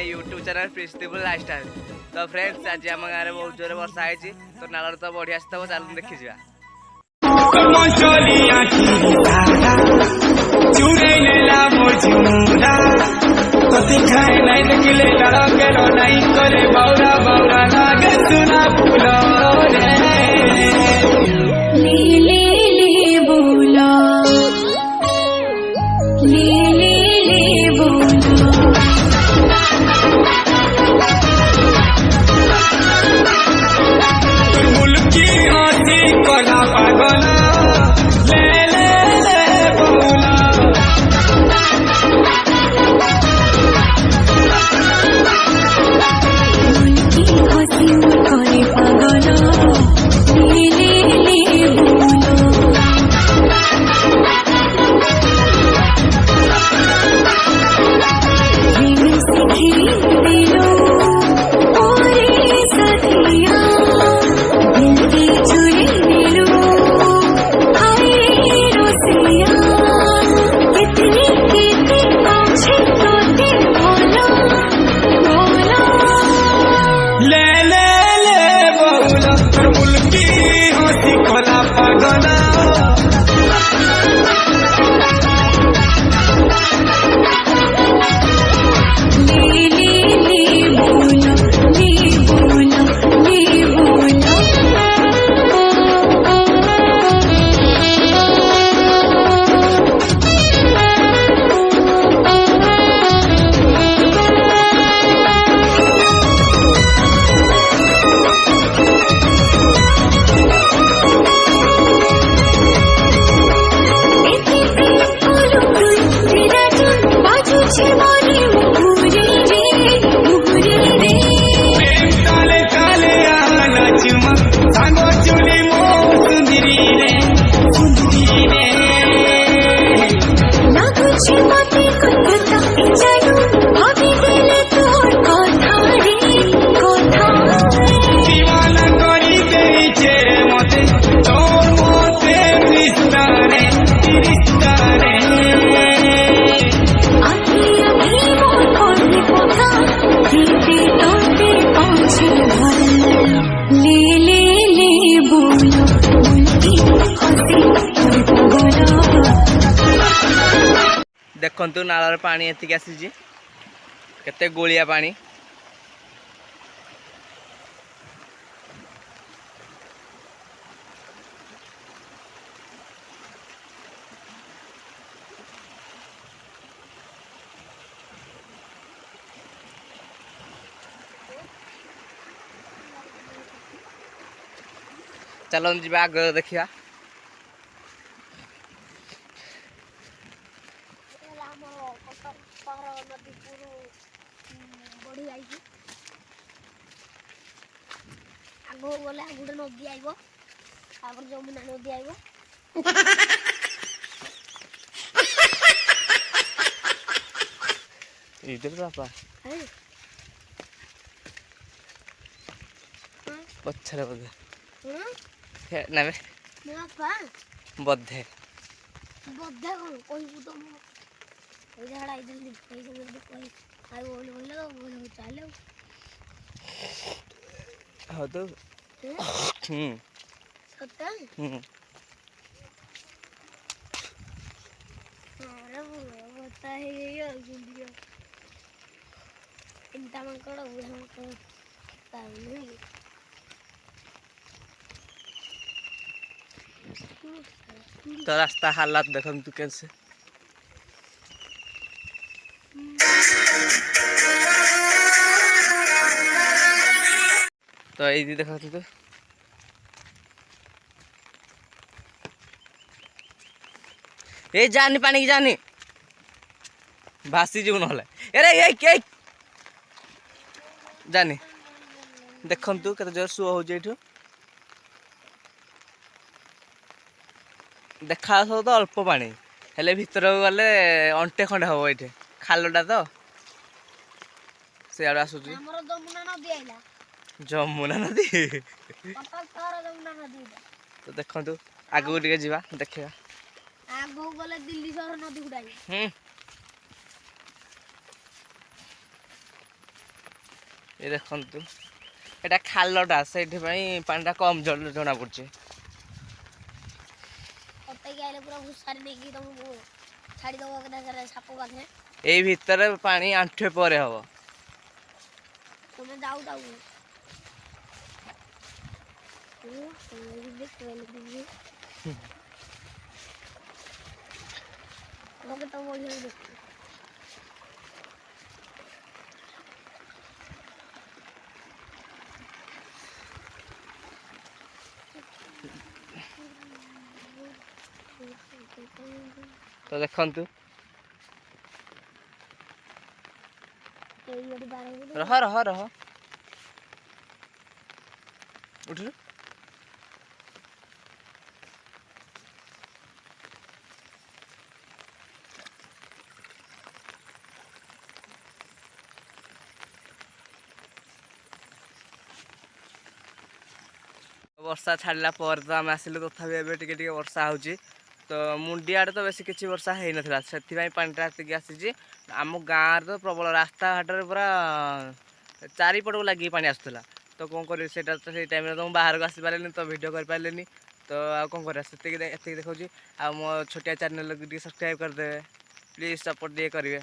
YouTube channel Principal Lifestyle. तो friends आज आम गाँव में बहुत जोर वर्षा है तो नाल तो बढ़िया से चल देखी जा। देखु नाल पानी एतिक आसी केते गोलिया पानी। चलो जी आग देखिया। गले गोटे नदी आइब जमुना नदी आइब इधर बापा पछरे बोधे ना बोधे बोधे कौन कहबू तो झाड़ा बोले चलो हाँ तो सत्ता बता है इंता मंकड़ तो रास्ता हालात देख तू कैसे तो ये देख तो ये जानी पानी की जानी भासी जीव ना अरे ये जानी देखु के जोर सुह हो देखा तो अल्प पानी हेले भीतर गले अंटे खंडे हम ये खालटा तो सियाड़ आसुच जमुना नदी तो देखु आगू टे जा देखा आगू गले दिल्ली शहर नदी गुड़ा ये देखंतु एटा खालटा सेठिपाई पानीटा कम जना पड़ছে ଅଟକି ଆଇଲେ ପୁରା ଘୁଷାରି ଦେଇକି ତମକୁ ଛାଡ଼ିଦେବ ଏକାଥରେ ସାପ ପାଖରେ। ଏଇ ଭିତରେ ପାଣି ଆଣ୍ଠୁଏ ପରେ ହବ। ତମେ ଯାଉ ଲୋକେ ତ ବଢ଼ିଆ ଦେଖ तो देखंतु रह रह रह उठ वर्षा छाड़ा पर तो आम आसिलु तथापि एबे टिके टिके वर्षा होची तो मुंडी आड़े तो बेसी किसी वर्षा है नथिला सेथिबाई पानीटा एतिकी आसीची आम गाँव तो प्रबल रास्ता घाटर पूरा चारिपटू लगी पानी आसुला तो कौन कर से टाइम तो बाहर को आसी पारे तो वीडियो कर पारे तो आ कौन कर देखा आ मो छोटिया चैनल सब्सक्राइब करदे प्लीज सपोर्ट दिए करेंगे।